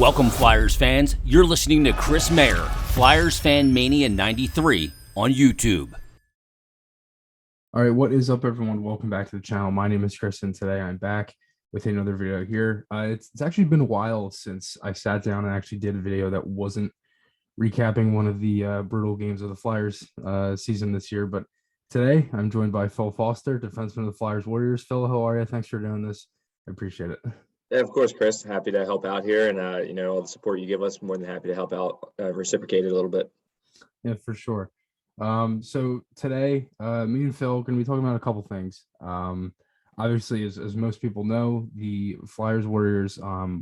Welcome, Flyers fans. You're listening to Chris Mayer, Flyers Fan Mania 93 on YouTube. All right, what is up, everyone? Welcome back to the channel. My name is Chris, and today I'm back with another video here. It's actually been a while since I sat down and actually did a video that wasn't recapping one of the brutal games of the Flyers season this year. But today I'm joined by Phil Foster, defenseman of the Flyers Warriors. Phil, how are you? Thanks for doing this. I appreciate it. Yeah, of course, Chris. Happy to help out here, and all the support you give us, more than happy to help out, reciprocate it a little bit. Yeah, for sure. So today, me and Phil are going to be talking about a couple things. Obviously, as most people know, the Flyers Warriors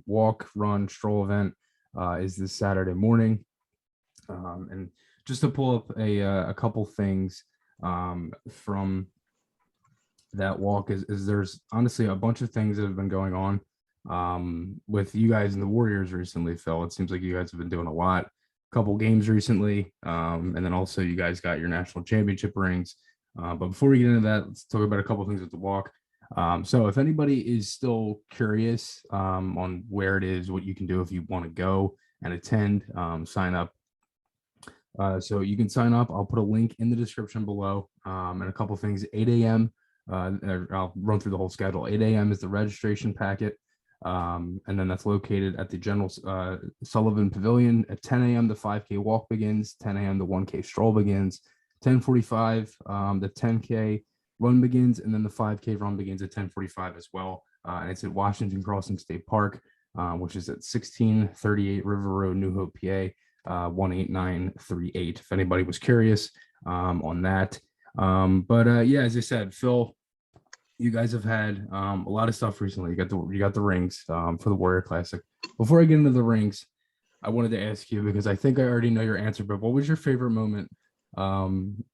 walk, run, stroll event is this Saturday morning. And just to pull up a couple things from that walk is there's honestly a bunch of things that have been going on with you guys and the Warriors recently, Phil. It seems like you guys have been doing a lot. Couple games recently, and then also you guys got your national championship rings. But before we get into that, let's talk about a couple things with the walk. So if anybody is still curious on where it is, what you can do if you want to go and attend, sign up. So you can sign up. I'll put a link in the description below, and a couple things. 8 a.m. I'll run through the whole schedule. 8 a.m. is the registration packet. And then that's located at the General Sullivan Pavilion. At 10 a.m. the 5K walk begins. 10 a.m. the 1K stroll begins. 10:45 the 10K run begins, and then the 5K run begins at 10:45 as well. And it's at Washington Crossing State Park, which is at 1638 River Road, New Hope, PA 18938. If anybody was curious on that. Yeah, as I said, Phil, you guys have had a lot of stuff recently. You got the rings for the Warrior Classic. Before I get into the rings, I wanted to ask you, because I think I already know your answer, but what was your favorite moment from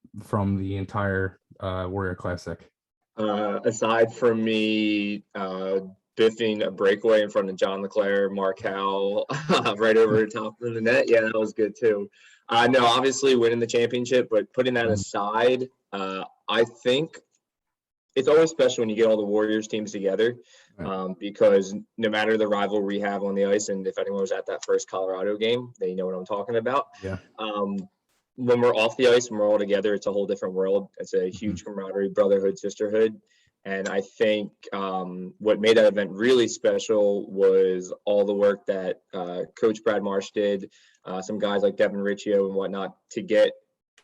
the entire Warrior Classic? Aside from me biffing a breakaway in front of John LeClaire, Markel, right over the top of the net, yeah, that was good too. No, obviously winning the championship, but putting that aside, I think it's always special when you get all the Warriors teams together, because no matter the rivalry we have on the ice, and if anyone was at that first Colorado game, they know what I'm talking about. Yeah. When we're off the ice and we're all together, it's a whole different world. It's a huge camaraderie, brotherhood, sisterhood. And I think what made that event really special was all the work that Coach Brad Marsh did, some guys like Devin Riccio and whatnot, to get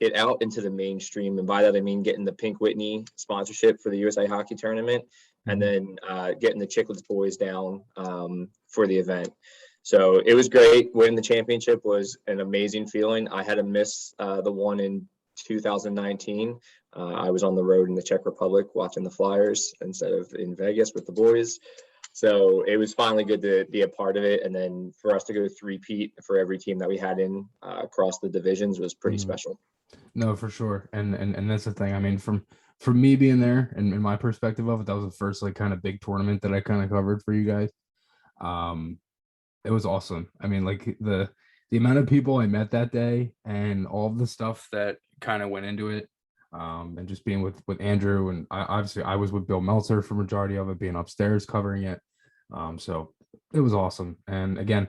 it out into the mainstream. And by that, I mean getting the Pink Whitney sponsorship for the USA Hockey Tournament, and then getting the Chicklets boys down for the event. So it was great. Winning the championship was an amazing feeling. I had to miss the one in 2019. I was on the road in the Czech Republic watching the Flyers instead of in Vegas with the boys. So it was finally good to be a part of it. And then for us to go three-peat for every team that we had in across the divisions was pretty special. No, for sure. And that's the thing. I mean, from me being there and in my perspective of it, that was the first like kind of big tournament that I kind of covered for you guys. It was awesome. I mean, like the amount of people I met that day and all of the stuff that kind of went into it. And just being with Andrew, and I was with Bill Meltzer for majority of it, being upstairs covering it. So it was awesome. And again,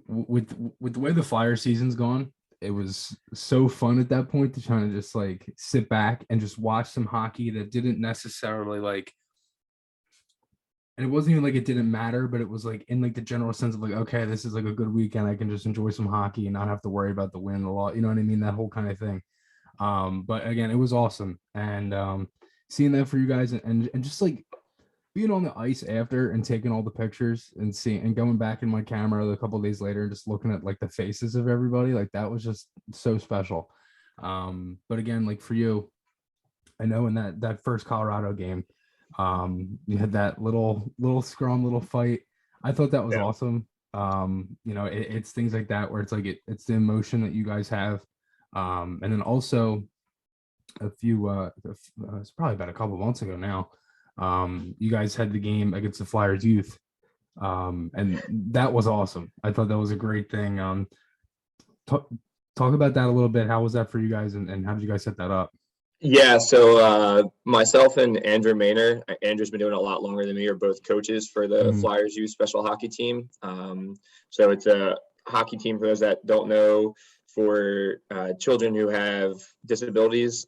with the way the Flyer season's gone, it was so fun at that point to kind of just like sit back and just watch some hockey that didn't necessarily like, and it wasn't even like it didn't matter, but it was like in like the general sense of like, okay, this is like a good weekend. I can just enjoy some hockey and not have to worry about the win a lot. You know what I mean? That whole kind of thing. But again, it was awesome. And seeing that for you guys and just like being on the ice after and taking all the pictures and seeing and going back in my camera a couple of days later and just looking at like the faces of everybody, like that was just so special. But again, like for you, I know in that first Colorado game, you had that little scrum, little fight. I thought that was awesome. It's things like that where it's like it's the emotion that you guys have. And then also it's probably about a couple months ago now, you guys had the game against the Flyers youth. And that was awesome. I thought that was a great thing. Talk about that a little bit. How was that for you guys, and how did you guys set that up? Yeah, so myself and Andrew Maynor, Andrew's been doing it a lot longer than me, are both coaches for the Mhm. Flyers Youth Special Hockey Team. So it's a hockey team, for those that don't know, for children who have disabilities,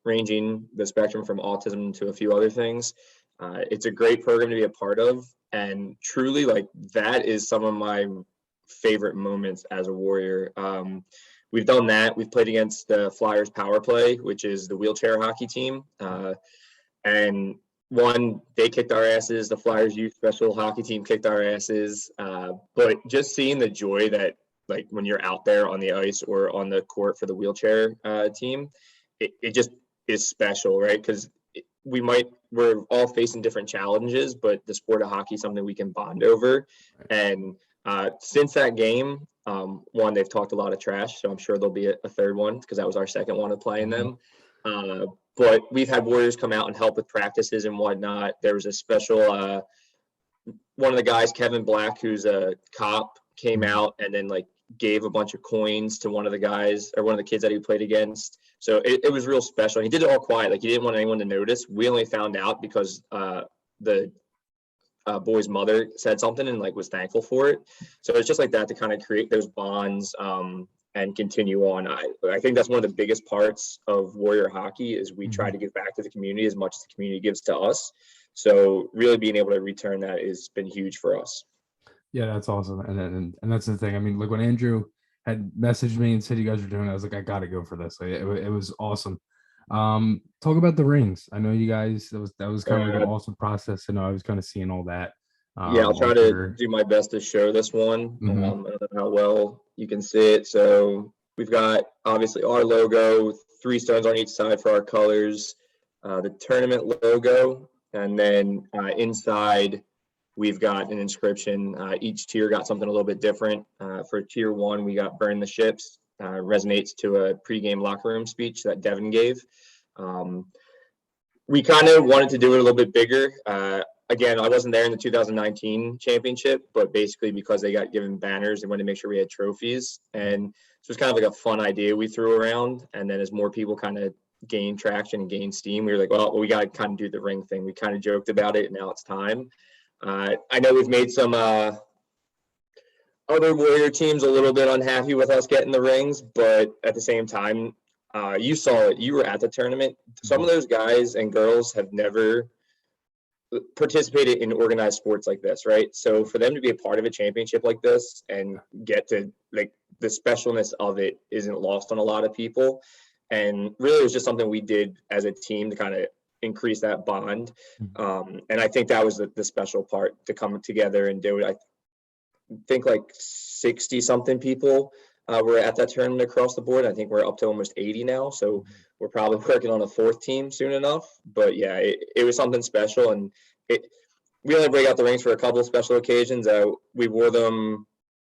ranging the spectrum from autism to a few other things. It's a great program to be a part of, and truly, like, that is some of my favorite moments as a Warrior. We've done that. We've played against the Flyers Power Play, which is the wheelchair hockey team. And one, they kicked our asses. The Flyers Youth Special Hockey Team kicked our asses. But just seeing the joy that, like, when you're out there on the ice or on the court for the wheelchair team, it just is special, right? Because we're all facing different challenges, but the sport of hockey is something we can bond over. And since that game, one, they've talked a lot of trash, so I'm sure there'll be a third one because that was our second one of playing them. But we've had Warriors come out and help with practices and whatnot. There was a special one of the guys, Kevin Black, who's a cop, came out and then, like, gave a bunch of coins to one of the guys or one of the kids that he played against. So it was real special. He did it all quiet, like he didn't want anyone to notice. We only found out because the boy's mother said something and, like, was thankful for it. So it's just like that to kind of create those bonds and continue on. I think that's one of the biggest parts of Warrior hockey is we try to give back to the community as much as the community gives to us. So really being able to return that has been huge for us. Yeah, that's awesome. And that's the thing. I mean, like when Andrew had messaged me and said you guys were doing it, I was like, I gotta go for this. Like, it was awesome. Talk about the rings. I know you guys, that was kind of like an awesome process. I know I was kind of seeing all that. Yeah, I'll try On to Twitter. do my best to show this one. I Mhm. don't know how well you can see it. So we've got obviously our logo, 3 stones on each side for our colors, the tournament logo, and then inside we've got an inscription. Each tier got something a little bit different. For tier 1, we got "Burn the Ships," resonates to a pregame locker room speech that Devin gave. We kind of wanted to do it a little bit bigger. Again, I wasn't there in the 2019 championship, but basically because they got given banners, they wanted to make sure we had trophies. And so it's kind of like a fun idea we threw around. And then as more people kind of gain traction and gain steam, we were like, well, we got to kind of do the ring thing. We kind of joked about it, and now it's time. I know we've made some other Warrior teams a little bit unhappy with us getting the rings, but at the same time, you saw it. You were at the tournament. Some of those guys and girls have never participated in organized sports like this, right? So for them to be a part of a championship like this and get to, like, the specialness of it isn't lost on a lot of people. And really it was just something we did as a team to kind of increase that bond. And I think that was the special part, to come together and do it. I think like 60 something people were at that tournament across the board. I think we're up to almost 80 now. So we're probably working on a 4th team soon enough. But yeah, it was something special. And we only break out the rings for a couple of special occasions. We wore them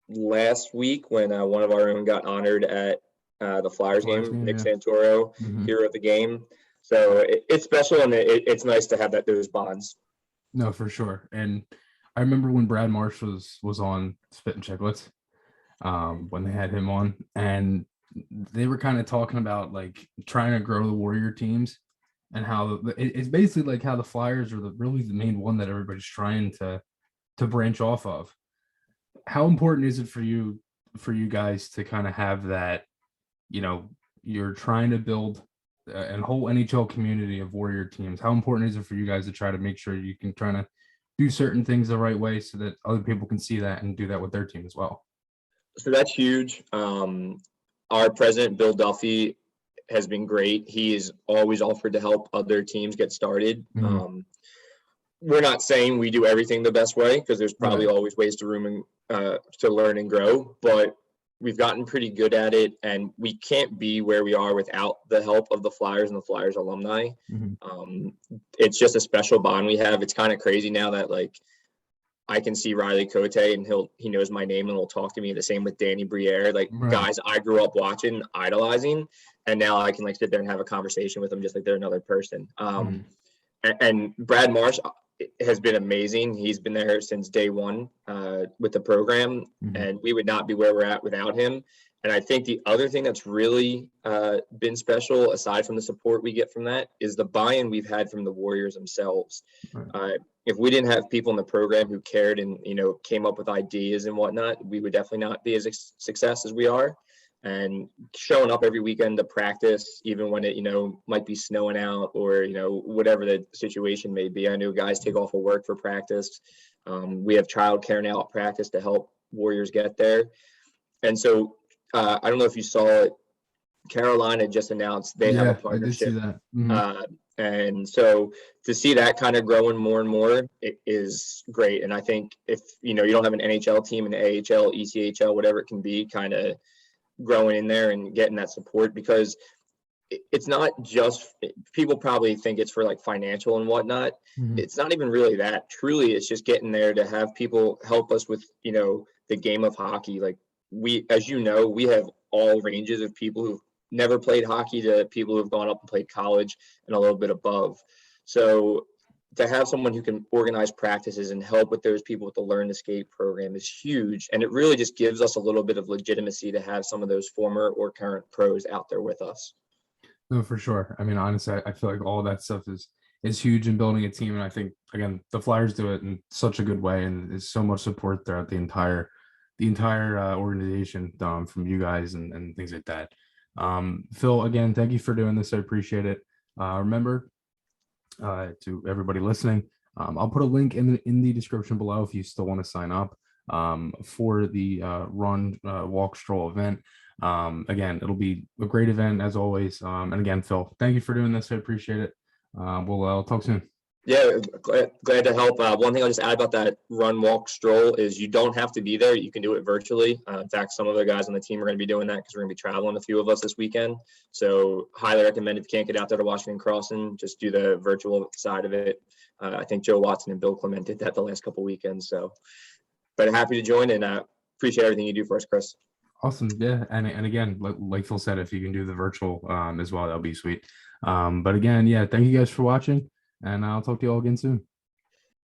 last week when one of our own got honored at the Flyers game, Nick Santoro, hero of the game. So it's special, and it's nice to have those bonds. No, for sure. And I remember when Brad Marsh was on Spit and Chicklets, when they had him on, and they were kind of talking about, like, trying to grow the Warrior teams and how it's basically like how the Flyers are really the main one that everybody's trying to branch off of. How important is it for you guys to kind of have that, you're trying to build a whole NHL community of Warrior teams? How important is it for you guys to try to make sure you can try to do certain things the right way so that other people can see that and do that with their team as well? So that's huge. Our president, Bill Duffy, has been great. He is always offered to help other teams get started. We're not saying we do everything the best way, because there's probably always ways to learn and grow, but we've gotten pretty good at it, and we can't be where we are without the help of the Flyers and the Flyers alumni. It's just a special bond we have. It's kind of crazy now that, like, I can see Riley Cote and he knows my name and will talk to me. The same with Danny Briere, like guys I grew up watching, idolizing, and now I can, like, sit there and have a conversation with them just like they're another person. And Brad Marsh, has been amazing. He's been there since day one with the program, and we would not be where we're at without him. And I think the other thing that's really been special, aside from the support we get from that, is the buy-in we've had from the Warriors themselves. Right. If we didn't have people in the program who cared and, came up with ideas and whatnot, we would definitely not be as success as we are. And showing up every weekend to practice, even when it, might be snowing out or, whatever the situation may be. I know guys take off of work for practice. We have childcare now at practice to help Warriors get there. And so I don't know if you saw it. Carolina just announced they have a partnership. I did see that. And so to see that kind of growing more and more, it is great. And I think if, you don't have an NHL team, an AHL, ECHL, whatever it can be, kind of growing in there and getting that support, because it's not just, people probably think it's for like financial and whatnot. It's not even really that. Truly, it's just getting there to have people help us with, the game of hockey. Like we have all ranges of people who've never played hockey to people who've gone up and played college and a little bit above. So to have someone who can organize practices and help with those people with the Learn to Skate program is huge. And it really just gives us a little bit of legitimacy to have some of those former or current pros out there with us. No, for sure. I mean, honestly, I feel like all that stuff is huge in building a team. And I think, again, the Flyers do it in such a good way, and there's so much support throughout the entire organization from you guys and things like that. Phil, again, thank you for doing this. I appreciate it. Remember, to everybody listening, I'll put a link in the description below if you still want to sign up for the run, walk, stroll event. Again, it'll be a great event as always. And again, Phil, thank you for doing this. I appreciate it. We'll talk soon. Yeah, glad to help. One thing I'll just add about that run, walk, stroll is you don't have to be there. You can do it virtually. In fact, some of the guys on the team are going to be doing that because we're going to be traveling, a few of us this weekend. So highly recommend, if you can't get out there to Washington Crossing, just do the virtual side of it. I think Joe Watson and Bill Clement did that the last couple weekends. So, but happy to join, and appreciate everything you do for us, Chris. Awesome. Yeah. And again, like Phil said, if you can do the virtual as well, that'll be sweet. But again, yeah, thank you guys for watching, and I'll talk to you all again soon.